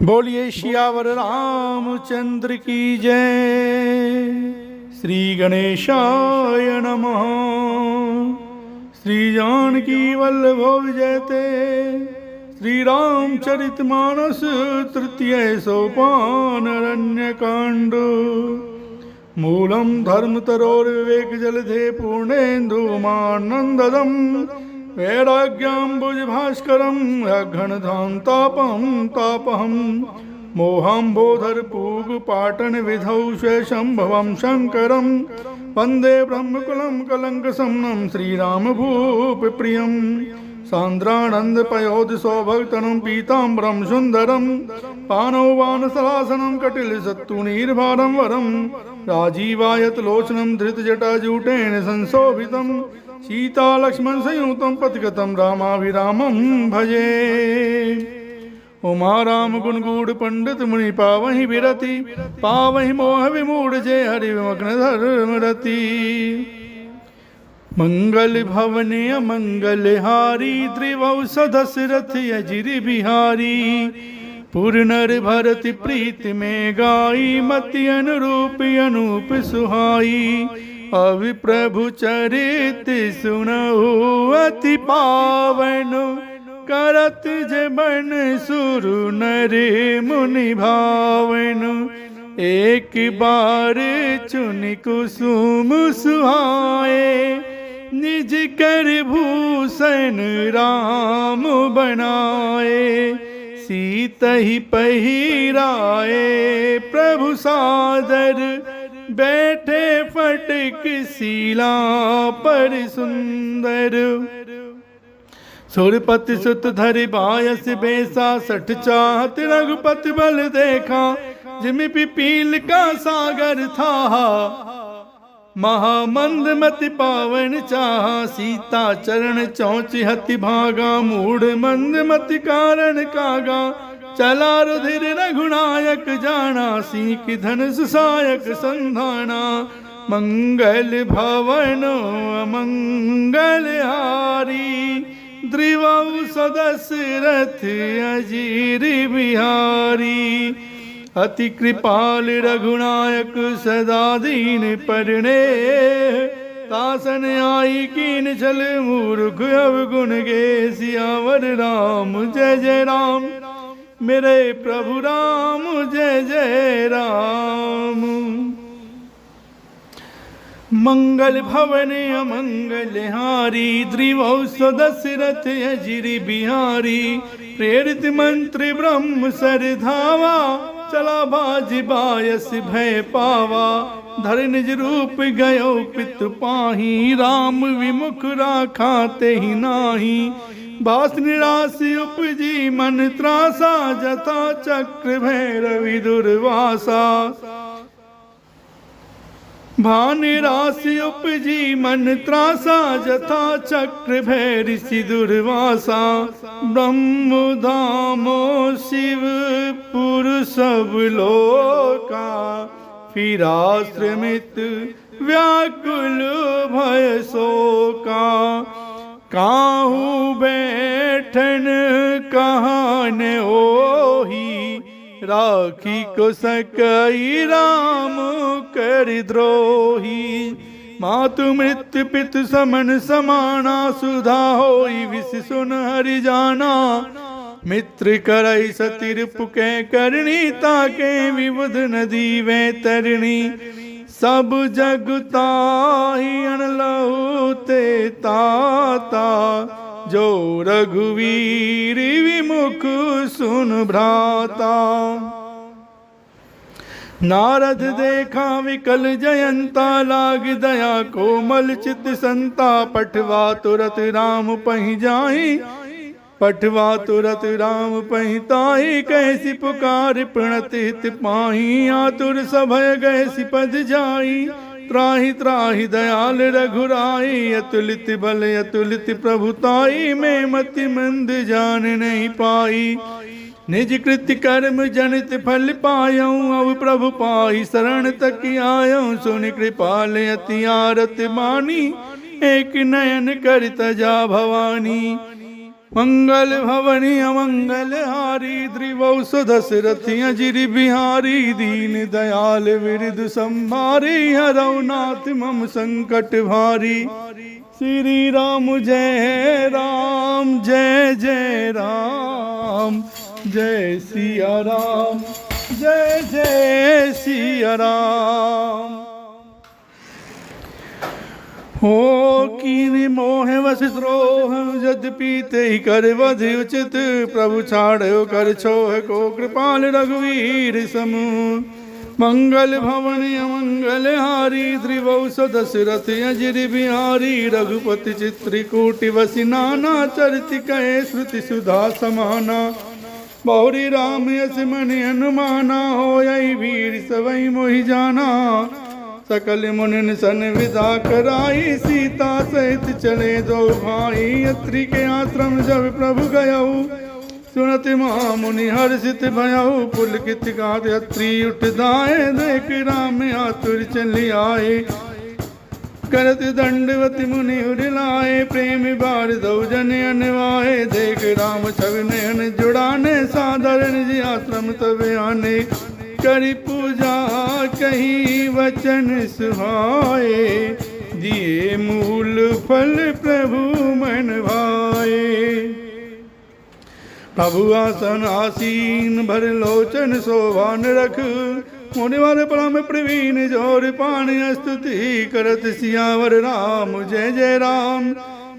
बोलिए सियावर रामचंद्र की जय। श्री गणेशाय नमः। श्री जानकी वल्लभो विजयते। श्री रामचरितमानस तृतीय सोपान अरण्यकांड। मूलम धर्मतरोर्विवेक जलधे पूर्णेन्दुमानंददम् वैराग्याम्बुज भास्करं अघनधान्तापहं तापहं मोहाम्बोधर पूगपाटन विधौ स्वशंभवं शंकरं वंदे ब्रह्मकुलं कलंकसमनं श्रीरामभूपप्रियं सान्द्रानंद पयोध सौभक्तनं पीताम्बरं सुंदरं पानौ वानसरासनं कटिल सत्तुनीर्भारं वरं राजीवायत लोचनं धृतजटाजूटेन संशोभितं सीता लक्ष्मण संयुक्तं पथिगतं रामाभिरामं भजे। उमा राम गुण गूढ़ पंडित मुनि पावहि विरति पावहि मोह विमूढ़ जय हरि विमग्न धर्म रति। मंगल भवने अमंगल हारी त्रिवौ सदशरथ अजिर बिहारी पुर नर भरति प्रीति में गाई मति अनुरूप अनूप सुहाई अवि प्रभु चरित सुनहु अति पावन करत जबन सुरु नर मुनि भावन एक बार चुनि कुसुम सुहाए निज कर भूषण राम बनाए सीतहि पहिराए प्रभु सादर बैठे फटक सीला पर सुंदर सुरपति सुत धरि बायस बेसा सठ चाहत रघुपति बल देखा जिमि पिपील का सागर था महामंद मति पावन चाहा सीता चरण चौची हति भागा मूढ़ मंद मति कारण कागा चला रुधिर रघुनायक जाना सीख धनुष सायक संधाना मंगल भवन अमंगल हारी द्रिवौ सदशरथ अजीर बिहारी अति कृपाल रघुनायक सदा दीन परने तासन आई कीन छल मूर्ख अवगुण गे सियावर राम जय जय राम मेरे प्रभु राम जय जय राम। मंगल भवन अमंगल हारी द्रिवौ सदशरथ अजिर बिहारी प्रेरित मंत्र ब्रह्म सर धावा चला बाजी बायस भय पावा धर निज रूप गयो पितु पाही राम विमुख राखा ते ही नाही बास निराशि उपजी मन त्रासा जथा चक्र भैरवि दुर्वासा भानिराशि उपजी मन त्रासा जथा चक्र भैरिषि दुर्वासा ब्रह्म धामो शिव पुर सब लोका फिराश्रमित व्याकुल भय शोका काहू बैठन कहान ओही राखी को सकई राम कर द्रोही मातु मृत्यु पितु समन समाना सुधा होई विष सुन हरि जाना मित्र करई सतिर पुके करणी ताके विबुध नदी वे तरणी सब जगताहि अनलहु ते ताता जो रघुवीर विमुख सुन भ्राता नारद देखा विकल जयंता लाग दया कोमल चित संता पठवा तुरत राम पहि जाहि पठवा तुरत राम पहि ताहि कैसी पुकार प्रणत हित पाहि आतुर सभय गैसी पद जाई त्राहि त्राहि दयाल रघुराई अतुलित बल अतुलित प्रभुताई में मति मंद जान नहीं पाई निज कृत्य कर्म जनित फल पायऊं अब प्रभु पाई शरण तक आयऊं सुन कृपाल अति आरत बानी एक नयन कर तजा भवानी मंगल भवनी अमंगल हारी द्रिवौसु दशरथि अजिरि बिहारी दीन दयाल विरद संभारी हरौ नाथ मम संकट भारी। श्री राम जय राम जय जय राम जय सिया राम जय जय सिया राम। हो कीन मोह वस द्रोह यद्यपि तेहि कर वध उचित प्रभु छाड़ो कर छोह को कृपाल रघुवीर समू। मंगल भवन अमंगल हारी त्रिवौसु दशरथ अजिरि बिहारी रघुपति चित्रकूट बसि नाना चरित कहे श्रुति सुधा समाना। बहुरी राम यस मनि हनुमाना होय वीर सवै मोहि जाना। सकल मुनिन सन विदा कराई सीता सहित चले दो भाई। अत्रि के आश्रम जब प्रभु गयऊ सुनत महामुनि हर्षित भयऊ। पुलकित गात अत्रि उठ दाए देख राम आतुर चली आए। करत दंडवत मुनि उरिलाए प्रेम बार दो जन अनवाए। देख राम छवि नयन जुड़ाने साधारण जी आश्रम तब आने। करी पूजा कही वचन सुहाए दिए मूल फल प्रभु मन भाए। प्रभु आसन आसीन भर लोचन शोभान रख। होने वाले पड़ा में प्रवीण जोर पानी स्तुति करत सियावर राम जय जय राम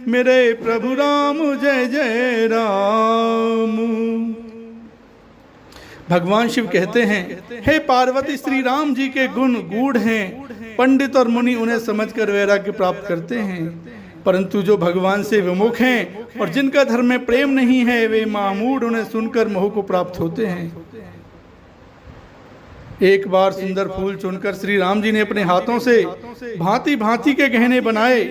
मेरे प्रभु राम जय जय राम। भगवान शिव कहते हैं हे पार्वती श्री राम जी के गुण गूढ़ हैं। पंडित और मुनि उन्हें समझकर वैराग्य प्राप्त करते हैं, परंतु जो भगवान से विमुख हैं और जिनका धर्म में प्रेम नहीं है वे महामूढ़ उन्हें सुनकर मोह को प्राप्त होते हैं। एक बार सुंदर फूल चुनकर श्री राम जी ने अपने हाथों से भांति भांति के गहने बनाए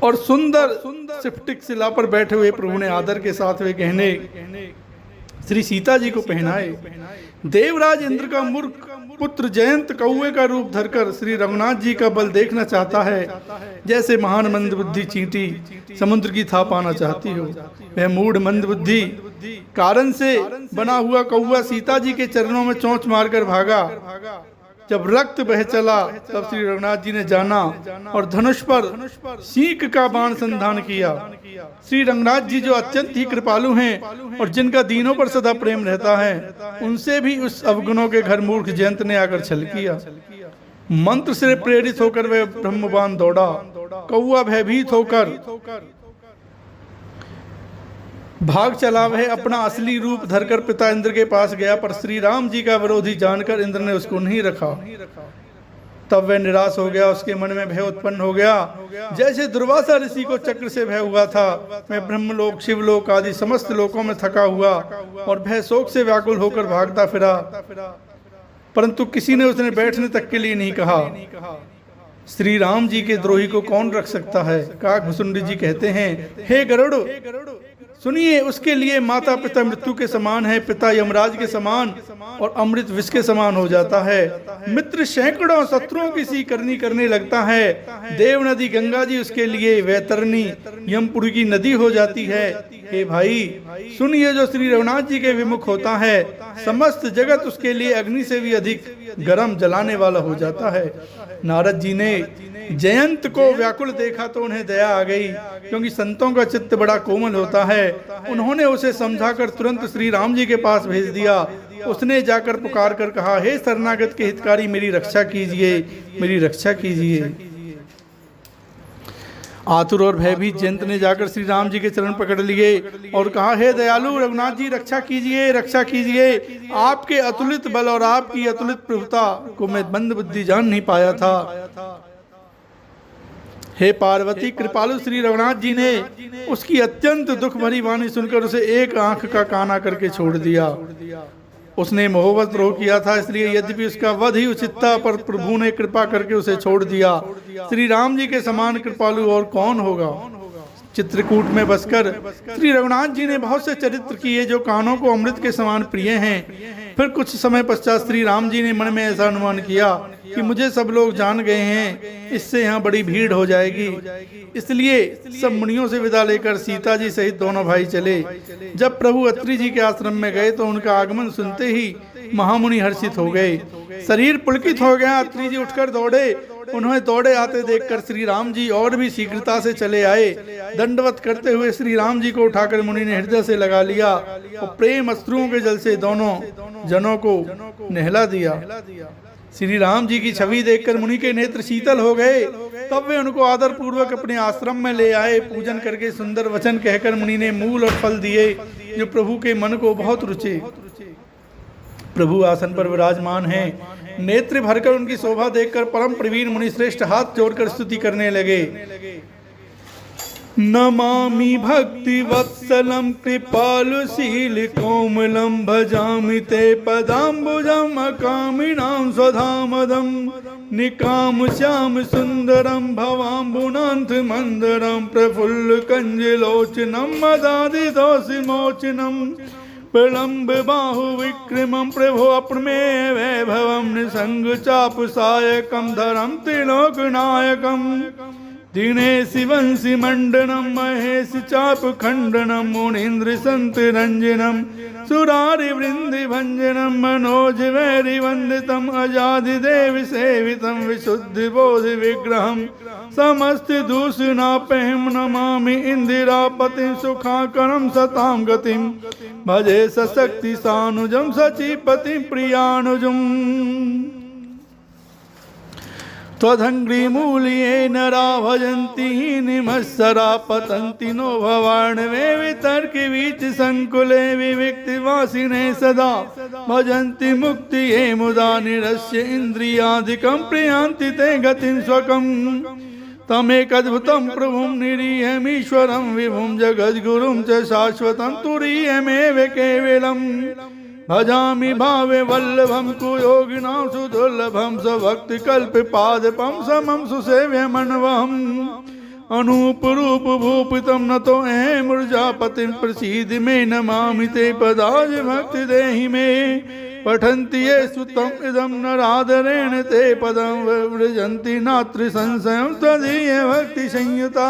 और सुंदर सिफ्टिक शिला पर बैठे हुए प्रभु ने आदर के साथ वे गहने श्री सीता जी को पहनाए। देवराज इंद्र का मूर्ख पुत्र जयंत कौवे का रूप धरकर श्री रघुनाथ जी का बल देखना चाहता है, जैसे महान मंदबुद्धि चींटी समुद्र की था पाना चाहती हो। वह मूढ़ मंदबुद्धि कारण से बना हुआ कौवा सीता जी के चरणों में चोंच मारकर भागा। जब रक्त बह चला तब श्री रघुनाथ जी ने जाना और धनुष पर सीख का बाण संधान किया। श्री रघुनाथ जी जो अत्यंत ही कृपालु हैं और जिनका दीनों पर सदा प्रेम रहता है, उनसे भी उस अवगुणों के घर मूर्ख जयंत ने आकर छल किया। मंत्र से प्रेरित होकर वह ब्रह्मबाण दौड़ा। कौवा भयभीत होकर भाग चला। वह अपना असली रूप धरकर पिता इंद्र के पास गया, पर श्री राम जी का विरोधी जानकर इंद्र ने उसको नहीं रखा। तब वह निराश हो गया, उसके मन में भय उत्पन्न हो गया। जैसे दुर्वासा ऋषि को चक्र से भय हुआ था, मैं ब्रह्मलोक शिवलोक आदि समस्त लोकों में थका हुआ और भय शोक से व्याकुल होकर भागता फिरा, परंतु किसी ने उसने बैठने तक के लिए नहीं कहा। श्री राम जी के द्रोही को कौन रख सकता है। काकभुसुंडी जी कहते हैं, हे गरुड़ सुनिए, उसके लिए माता पिता मृत्यु के समान है, पिता यमराज के समान और अमृत विष के समान हो जाता है। मित्र सैकड़ों शत्रुओं की सी करनी करने लगता है। देव नदी गंगा जी उसके लिए वैतरणी यमपुरी की नदी हो जाती है। हे भाई सुनिए, जो श्री रघुनाथ जी के विमुख होता है, समस्त जगत उसके लिए अग्नि से भी अधिक गर्म जलाने वाला हो जाता है। नारद जी ने जयंत को व्याकुल देखा तो उन्हें दया आ गई, क्योंकि संतों का चित्त बड़ा कोमल होता है। उन्होंने उसे समझाकर तुरंत श्री राम जी के पास भेज दिया। उसने जाकर पुकार कर कहा, हे शरणागत के हितकारी, मेरी रक्षा कीजिए, मेरी रक्षा कीजिए। आतुर और भयभीत जयंत ने जाकर श्री राम जी के चरण पकड़ लिए और कहा, हे दयालु रघुनाथ जी, रक्षा कीजिए, रक्षा कीजिए। आपके अतुलित बल और आपकी अतुलित प्रभुता को मैं मंदबुद्धि जान नहीं पाया था। हे पार्वती, कृपालु श्री रघुनाथ जी ने उसकी अत्यंत दुख भरी वाणी सुनकर उसे एक आंख का काना करके छोड़ दिया। उसने मोहवश द्रोह किया था, इसलिए यद्यपि उसका वध ही उचित था, पर प्रभु ने कृपा करके उसे छोड़ दिया। श्री राम जी के समान कृपालु और कौन होगा। चित्रकूट में बसकर श्री रघुनाथ जी ने बहुत से चरित्र किए जो कानों को अमृत के समान प्रिय हैं। फिर कुछ समय पश्चात श्री राम जी ने मन में ऐसा अनुमान किया कि मुझे सब लोग जान गए हैं, इससे यहाँ बड़ी भीड़ हो जाएगी। इसलिए सब मुनियों से विदा लेकर सीता जी सहित दोनों भाई चले। जब प्रभु अत्रि जी के आश्रम में गए तो उनका आगमन सुनते ही महामुनि हर्षित हो गए, शरीर पुलकित हो गया। अत्रि जी उठकर दौड़े। उन्हें दौड़े आते देखकर श्री राम जी और भी शीघ्रता से चले आए। दंडवत करते हुए श्री राम जी को उठाकर मुनि ने हृदय से लगा लिया और प्रेम अश्रुओं के जल से दोनों जनों को नहला दिया। श्री राम जी की छवि देखकर मुनि के नेत्र शीतल हो गए। तब वे उनको आदर पूर्वक अपने आश्रम में ले आए। पूजन करके सुंदर वचन कहकर मुनि ने मूल और फल दिए जो प्रभु के मन को बहुत रुचे। प्रभु आसन पर विराजमान हैं। नेत्र भरकर उनकी शोभा देखकर परम प्रवीण मुनि श्रेष्ठ हाथ जोड़कर स्तुति करने लगे। नमामि भक्ति वत्सलम कृपालुशील कोमलम भजामि ते पदाम्बुजम अकामिनां स्वधामदम निकाम श्याम सुंदरम भवाम्बुनाथ मंदरम प्रफुल्ल कंजलोचनम मदादि दोषिमोचनम प्रलंब बाहु विक्रमं प्रभो अप्रमेय वैभवं निसंग चाप सायकं धरम त्रिलोकनायकं दिनेश वंशी मंडनम महेश चाप खंडनम मुनीन्द्र संत रंजनम सुरारि वृंदि भंजनम मनोज वैरि वंदितम अजादि देव सेवितम विशुद्धि बोध विग्रहम समस्त दूषणापहम नमामि इंदिरापतिं सुखाकरं सतां गतिं भजे सशक्ति सानुजम सचीपतिं प्रियानुजम् त्वदङ्घ्रिमूल्ये नरा भजन्ति निमत्सरा पतन्ति नो भवार्णवे वितर्कवीच संकुले विविक्तिवासिने सदा भजन्ति मुक्तिये मुदा निरस्य इन्द्रियादिकं प्रियान्ति ते गतिं स्वकम् तमेकद्भुतं प्रभुं निरीहमीश्वरं विभुं जगद्गुरुं च शाश्वतं तुरीयमेव केवलम् भजामि भावे वल्लभं कुयोगिनां सुदुर्लभं स्वभक्ति कल्पपादपं समं सुसेव्यमन्वहम् अनूप रूप भूपितं नतो मृजापतिं प्रसीद मे नमामि ते पदाज भक्ति देहि मे पठन्ति ये सुतम् इदं नरादरेण ते पदं व्रजन्ति नात्र संशयं त्वदीय भक्ति संयुता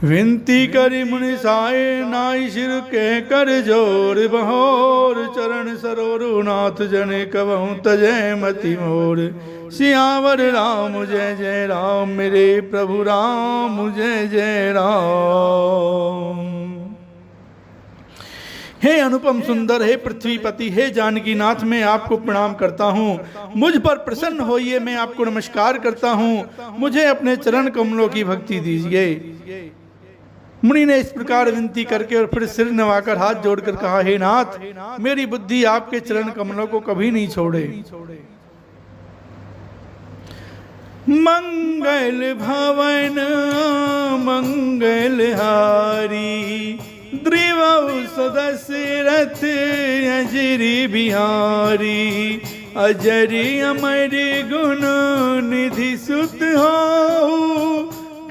विनती करी मुनि साय नाई शिर कह कर जोर बहोर चरण सरोरु नाथ जने कबहूँ तजय मति मोर सियावर राम जय जय राम मेरे प्रभु राम जय जय राम। हे अनुपम सुंदर, हे पृथ्वीपति, हे जानकी नाथ, मैं आपको प्रणाम करता हूँ। मुझ पर प्रसन्न होइए, मैं आपको नमस्कार करता हूँ। मुझे अपने चरण कमलों की भक्ति दीजिए। मुनि ने इस प्रकार विनती करके और फिर सिर नवाकर हाथ जोड़कर कहा, हे नाथ, मेरी बुद्धि आपके चरण कमलों को कभी नहीं छोड़े। मंगल भवन मंगल हारी द्रिवौ सदस्य रथ अजरी बिहारी अजरी अमर गुण निधि सुत हो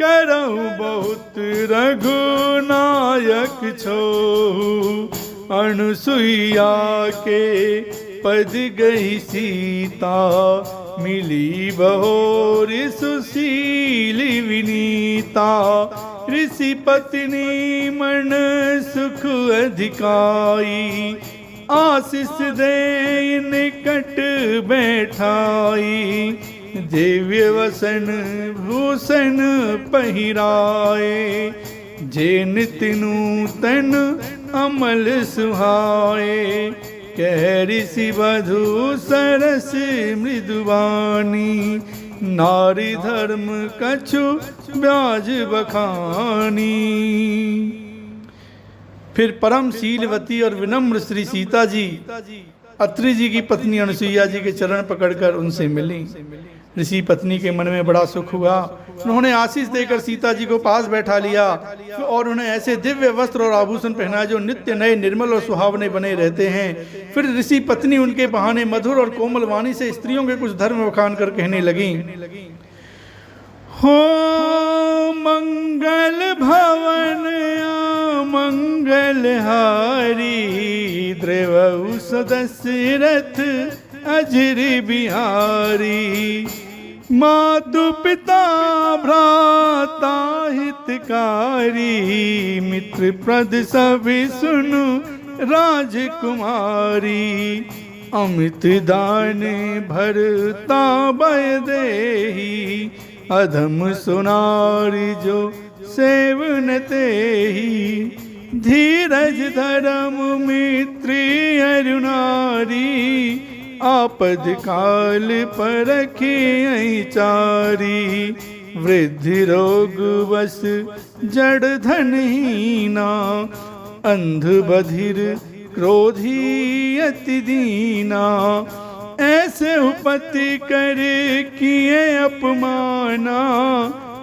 करहु बहुत रघुनायक छोहु अनुसुईया के पद गई सीता मिली बहोर सुशील विनीता ऋषि पत्नी मन सुख अधिकाई आशीष दे निकट बैठाई दिव्य वसन भूषण पहिराए जे नित्य नूतन अमल सुहाए कह ऋषि वधु सरस मृदुवानी नारी धर्म कछु ब्याज बखानी। फिर परम शीलवती और विनम्र श्री सीता जी अत्रि जी की पत्नी अनुसुईया जी के चरण पकड़कर उनसे मिली। ऋषि पत्नी के मन में बड़ा सुख हुआ। उन्होंने आशीष देकर सीता जी को पास बैठा लिया और उन्हें ऐसे दिव्य वस्त्र और आभूषण पहनाए जो नित्य नए निर्मल और सुहावने बने रहते हैं। फिर ऋषि पत्नी उनके बहाने मधुर और कोमल वाणी से स्त्रियों के कुछ धर्म बखान कर कहने लगी, हो मंगल भवन मंगल हारी, द्रवहु सदशरथ अजर बिहारी। मातु पिता भ्राता हितकारी, मित्र प्रद सभी सुनु राजकुमारी। अमित दान भरता भय देहि, अधम सुनारी जो सेवन तेहि। धीरज धर्म मित्री अरुणारी, आपद काल परखि चारी। वृद्धि रोग वश जड़ धनहीना, अंध बधिर क्रोधी अति दीना। ऐसे उपति कर किए अपमाना,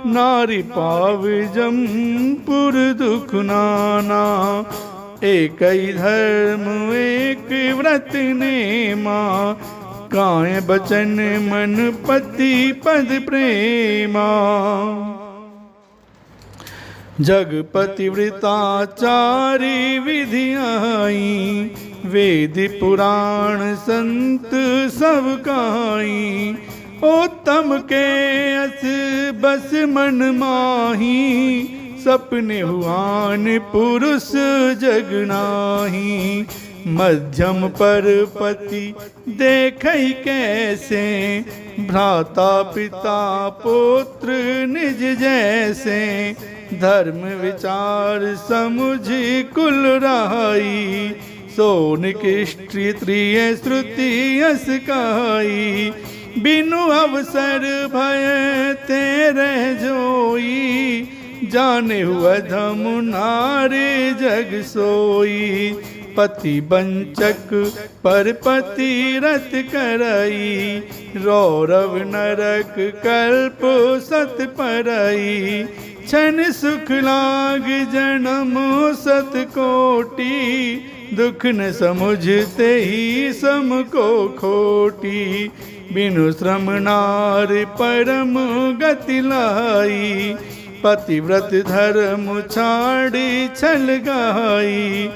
नारी पाव जमपुर दुख नाना। एक ही धर्म एक व्रत नेमा, काए बचन मन पति पद प्रेमा। जगपति वृताचारी विधि आई, वेद पुराण संत सब काई। उत्तम के अस बस मन माही, सपने हुआन पुरुष जग नाही। मध्यम पर पति देखै कैसे, भ्राता पिता पुत्र निज जैसे। धर्म विचार समुझ कुल राई, सोन कृष्ण त्रिय श्रुति यस कहाई। बिनु अवसर भय तेरे जोई, जाने हुआ धम नारे जग सोई। पति बंचक पर पति रत करई, रौरव नरक कल्प सत परई। क्षण सुख लाग जन्म सत कोटि, दुख न समुझते ही सम को खोटी। बिनु श्रम नार परम गति लाई, पतिव्रत धर्म छाड़ी छल गाई।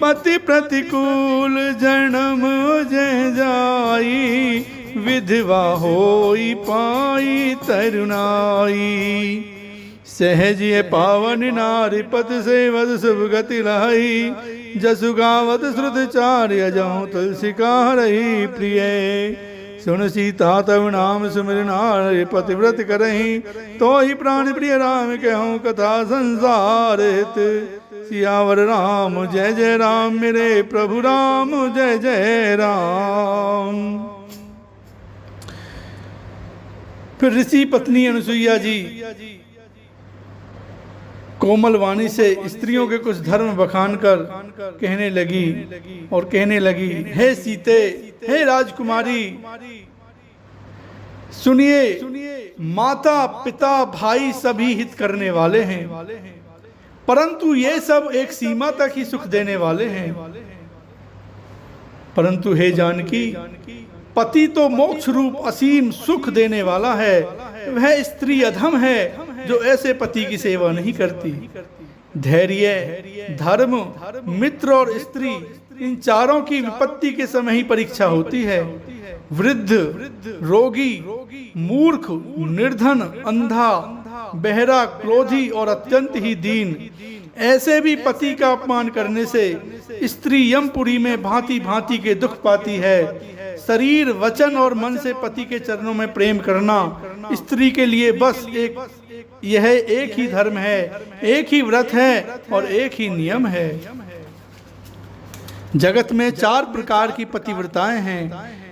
पति प्रतिकूल जन्म जय जाई, विधवा होई पाई तरुणाई। सहज ये पावन नारी पति सेवत शुभ गति लाई, जसु गावत श्रुत चार्य जहु तुलसी का रही प्रिय। सुन सीता तव नाम सुमिर नारी पतिव्रत करही, तो ही प्राण प्रिय राम कहूँ कथा संसार हित। सियावर राम जय जय राम, मेरे प्रभु राम जय जय राम। फिर ऋषि पत्नी अनुसुईया जी कोमल वाणी से स्त्रियों के कुछ धर्म बखान कर कहने लगी, हे सीते, हे राजकुमारी, सुनिए, माता पिता भाई सभी हित करने वाले हैं, परंतु ये सब एक सीमा तक ही सुख देने वाले हैं। परंतु हे जानकी, पति तो मोक्ष रूप असीम सुख देने वाला है, वह स्त्री अधम है जो ऐसे पति की सेवा नहीं करती। धैर्य, धर्म, मित्र और स्त्री, इन चारों की विपत्ति के समय ही परीक्षा होती है। वृद्ध, रोगी, मूर्ख, निर्धन, अंधा, बहरा, क्रोधी और अत्यंत ही दीन, ऐसे भी पति का अपमान करने से स्त्री यमपुरी में भांति भांति के दुख पाती है। शरीर, वचन और मन से पति के चरणों में प्रेम करना स्त्री के लिए बस यह एक ही धर्म है, एक ही व्रत है और एक ही नियम है। जगत में 4 प्रकार की पतिव्रताएं हैं।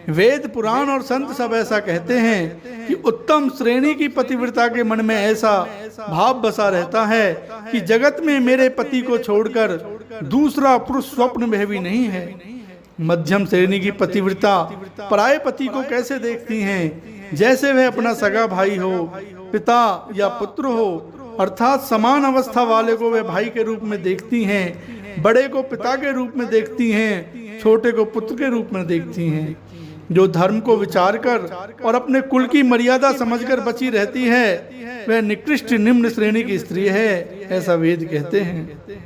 वेद, पुराण और संत सब ऐसा कहते हैं कि उत्तम श्रेणी की पतिव्रता के मन में ऐसा भाव बसा रहता है कि जगत में मेरे पति को छोड़कर दूसरा पुरुष स्वप्न में भी नहीं है। मध्यम श्रेणी की पतिव्रता पराये पति को कैसे देखती हैं? जैसे वह अपना सगा भाई हो, पिता या पुत्र हो, अर्थात समान अवस्था वाले को वे भाई के रूप में देखती हैं, बड़े को पिता के रूप में देखती हैं, छोटे को पुत्र के रूप में देखती हैं। जो धर्म को विचार कर और अपने कुल की मर्यादा समझकर बची रहती है वह निकृष्ट निम्न श्रेणी की स्त्री है, ऐसा वेद कहते हैं।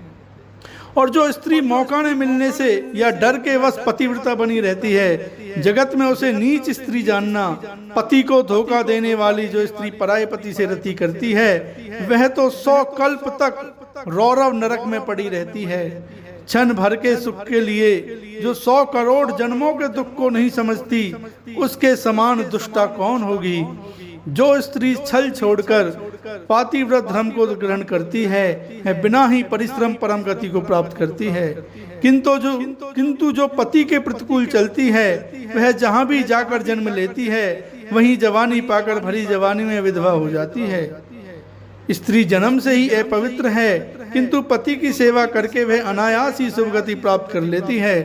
और जो स्त्री मौका न मिलने से या डर के वश पतिव्रता बनी रहती है, जगत में उसे नीच स्त्री जानना। पति को धोखा देने वाली जो स्त्री पराये पति से रति करती है वह तो 100 कल्प तक रौरव नरक में पड़ी रहती है। क्षण भर के सुख के लिए जो 100 करोड़ जन्मों के दुख को नहीं समझती, उसके समान दुष्टा कौन होगी। जो स्त्री छल छोड़कर पातिव्रत धर्म को ग्रहण करती है बिना ही परिश्रम परम गति को प्राप्त करती है। किंतु जो पति के प्रतिकूल चलती है वह जहाँ भी जाकर जन्म लेती है वहीं जवानी पाकर भरी जवानी में विधवा हो जाती है। स्त्री जन्म से ही अपवित्र है, किंतु पति की सेवा करके वह अनायास ही शुभ गति प्राप्त कर लेती है।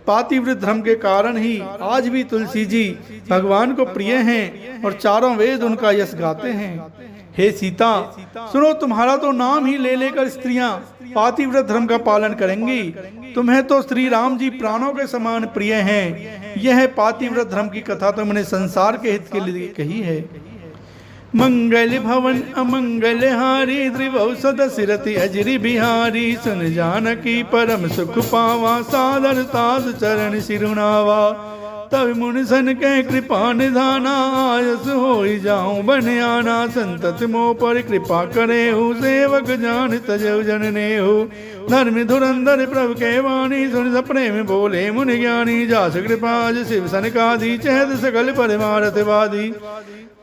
पातिव्रत धर्म के कारण ही आज भी तुलसी जी भगवान को प्रिय हैं और चारों वेद उनका यश गाते हैं। हे सीता, सुनो, तुम्हारा तो नाम ही ले लेकर स्त्रियां पातिव्रत धर्म का पालन करेंगी। तुम्हें तो श्री राम जी प्राणों के समान प्रिय हैं। यह पातिव्रत धर्म की कथा तो मैंने संसार के हित के लिए कही है। मंगल भवन अमंगल हारी त्रिवौसद सिरति अजरी बिहारी, सुन जानकी परम सुख पावा सादर ताज चरण सिरुनावा। तब मुनिसन के कृपा निधाना, आयस होई जाऊं बन आना। संतत मोह पर कृपा करे हूँ, सेवक जान तजव जनने हो। धर्म धुरंधर प्रभु के वाणी, सुन सपने में बोले मुनि ज्ञानी। जास कृपा शिव सनकादि, चहत सकल परमारथ वादी।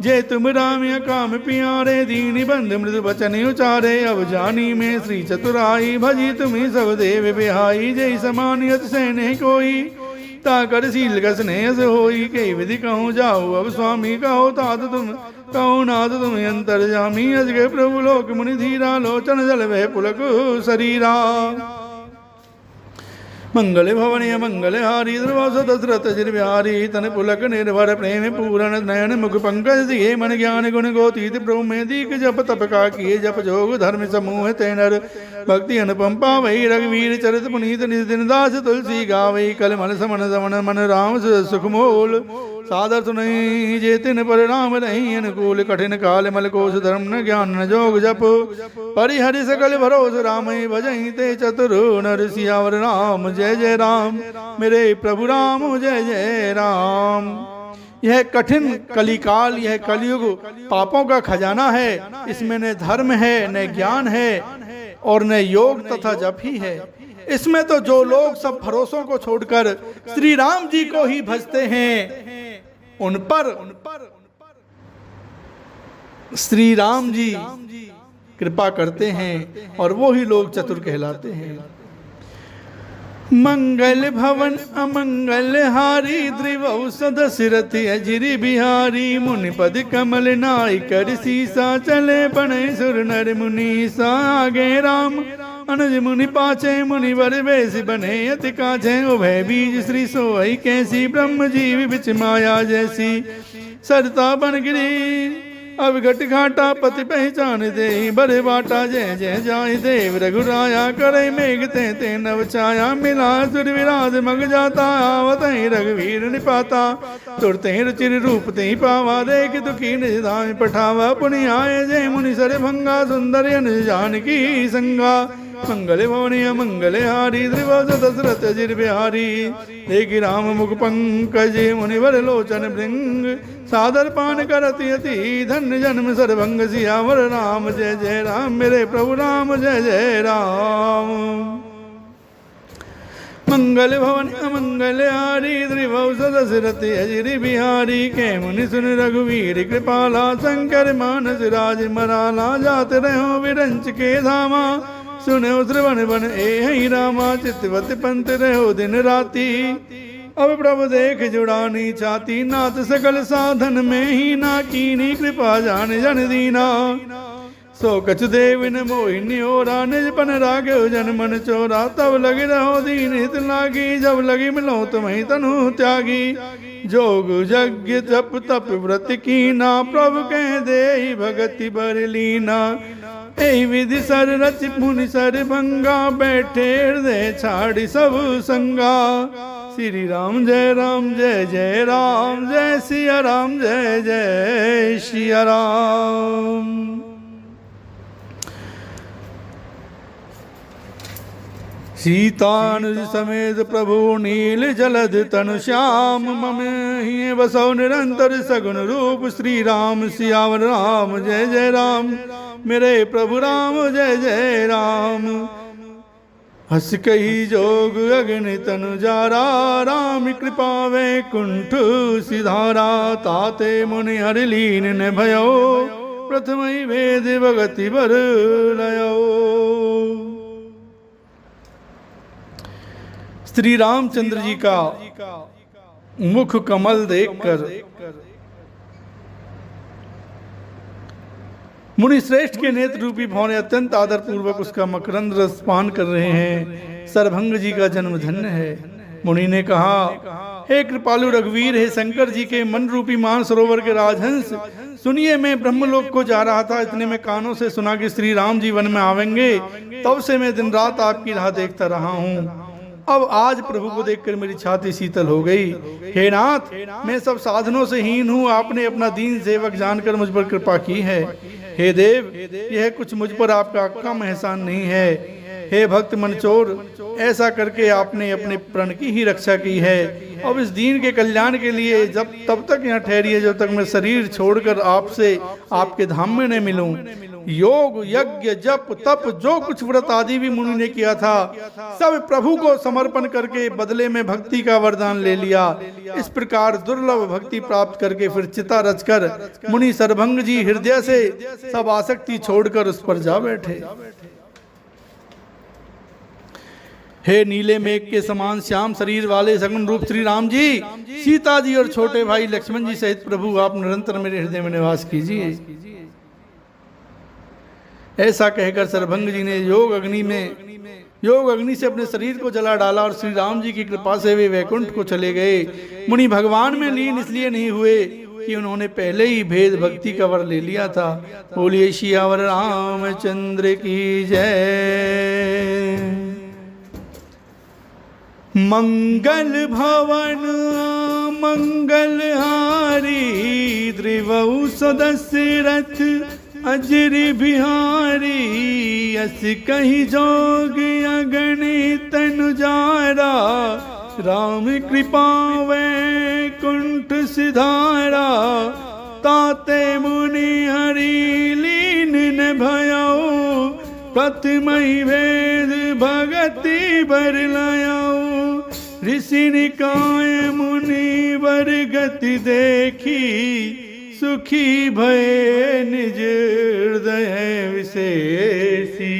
जय तुम राम काम प्यारे, दीन बंधु मृदु वचन उचारे। अब जानी में श्री चतुराई, भजी तुम्हें सब देव बिहाई। जय समानियत से नहीं कोई, ताकर शील का स्नेह होई। कई विधि कहूँ जाओ अब स्वामी, कहो तात तुम कहो नाथ तुम अंतर्जामी। अजगे प्रभु लोक मुनि धीरा, लोचन जल वह पुलक शरीरा। मंगल भवन मंगल हारी, दशरथ जिर बिहारी। तन पुलक निर्भर प्रेम पूरण, नयन मुख पंकज दिए। मन ज्ञान गुण गोतीत प्रभु में दीक। जप तप का किए जप जोग, धर्म समूह तेनर। भक्ति अनुपम पावई, रघुवीर चरित पुनीत। निज दिन दास तुलसी गावई, कल मल समन समन मन राम सुख मोल। सादर सुनई जे तिन पर राम रही अनुकूल। कठिन काल मल कोश धर्म न ज्ञान न जोग जप। परिहरि सकल भरोस राम भजई, ते चतुर नर सियावर राम। जय जय राम मेरे प्रभु राम, जय जय राम। यह कठिन कलिकाल, यह कलयुग पापों का खजाना है। इसमें न धर्म है, न ज्ञान है और न योग तथा जप ही है। इसमें तो जो लोग सब भरोसों को छोड़कर श्री राम जी को ही भजते हैं, उन पर श्री राम जी कृपा करते हैं और वो ही लोग चतुर कहलाते हैं। मंगल भवन अमंगल हारी, त्रिवौसद सिरति अजरी बिहारी। मुनिपद कमल नाई कर सीसा, चले बने सुर नर मुनीसा। आगे राम अनुज मुनि पाछे, मुनिवर वेश बने अति काछे। उभय बीज श्री सोई कैसी, ब्रह्म जीव बिच माया जैसी। सरता बन गिरी अब घट घाटा, पति पहचान दे बड़े बाटा। जय जय जाय देव रघुराया, करे मेघ ते नव छाया। मिला सुर विराज मग जाता, आवत रघुवीर निपाता। तुरते रुचिर रूप ते पावा, देख दुखी निज धाम पठावा। पुनि आए जय मुनि सर भंगा, सुंदर अनुज जानकी संगा। मंगल भवनी मंगल हारी, त्रिवौसद दशरथ जिर बिहारी। देखि राम मुख पंकज, मुनिवर लोचन भृंग। सादर पान करति अति, धन्य जन्म सरभंग। सियावर राम जय जय राम मेरे प्रभु राम, जय जय राम। मंगल भवन अमंगल हारी, त्रिवौसद दशरथ अजिर बिहारी। कै मुनि सुन रघुवीर कृपाला, शंकर मानस राज मराला। जात रहो विरंच के धामा, सुनो श्रवण बन ए रामा। चितवत पंत रहो दिन राती, अब प्रभु देख जुड़ानी छाती। नाथ सकल साधन में ही ना कीनी, कृपा जान जन दीना। सो कछु देव न मोहिनी ओरा, निजपन रागे जन मन चोरा। तब लगे रहो दीन हित लागी, जब लगी मिलो तुम्हें तनु त्यागी। जोग यज्ञ जप तप व्रत कीना, प्रभु कह दे भगति बर लीना। एहि विधि सर रच मुनि सर भंगा, बैठे हृदय छाड़ी सब संगा। श्री राम जय जय राम, जय सिया राम जय जय सिया राम। सीतानुज समेत प्रभु नील जलद तनु श्याम, मम ही बसौ निरंतर सगुन रूप। श्री राम सियावर राम जय जय राम, मेरे प्रभु राम जय जय राम। हस कही जोग अग्नि तनु जारा, राम कृपा वैकुंठ सिधारा। ताते मुनि हरि लीन न भयो, प्रथम ही वेद भगति बर लयो। श्री रामचंद्र जी का मुख कमल देखकर मुनि श्रेष्ठ के नेत्र रूपी भौरे अत्यंत आदर पूर्वक उसका मकरंद रस पान कर रहे हैं। सरभंग जी का जन्म धन्य है। मुनि ने कहा, हे कृपालु रघुवीर, हे शंकर जी के मन रूपी मान सरोवर के राजहंस, सुनिए मैं ब्रह्मलोक को जा रहा था। इतने में कानों से सुना कि श्री राम जी वन में आवेंगे। तब से मैं दिन रात आपकी राह देखता रहा हूँ। अब आज प्रभु को देखकर मेरी छाती शीतल हो गई। हे नाथ, मैं सब साधनों से हीन हूँ, आपने अपना दीन सेवक जानकर मुझ पर कृपा की है। हे देव, यह कुछ मुझ पर आपका कम एहसान नहीं है। हे भक्त मनचोर, ऐसा करके आपने अपने प्रण की ही रक्षा की है। अब इस दीन के कल्याण के लिए जब तब तक यहाँ ठहरिए जब तक मैं शरीर छोड़कर आपसे आपके धाम में न मिलूं। योग यज्ञ जप तप जो कुछ व्रत आदि भी मुनि ने किया था, सब प्रभु को समर्पण करके बदले में भक्ति का वरदान ले लिया। इस प्रकार दुर्लभ भक्ति प्राप्त करके फिर चिता रचकर मुनि सरभंग जी हृदय से सब आसक्ति छोड़कर उस पर जा बैठे। हे नीले मेघ के समान श्याम शरीर वाले सगुन रूप श्री राम जी, सीता जी और छोटे भाई लक्ष्मण जी सहित प्रभु आप निरंतर मेरे हृदय में निवास कीजिए। ऐसा कहकर सरभंग जी ने योग अग्नि से अपने शरीर को जला डाला और श्री राम जी की कृपा से वे वैकुंठ को चले गए। मुनि भगवान में लीन इसलिए नहीं हुए कि उन्होंने पहले ही भेद भक्ति का वर ले लिया था। बोलिए सियावर रामचंद्र की जय। मंगल भवन मंगल हारी, द्रिवौ सदशरथ अजरि बिहारी। अस कही जोग अगणित अनुजारा, राम कृपा वैकुंठ सिधारा। ताते मुनि हरि लीन न भयो, प्रथम ही वेद भगति बर लयो। ऋषि निकाय मुनि वर गति देखी, सुखी भय निज हृदय विशेषी।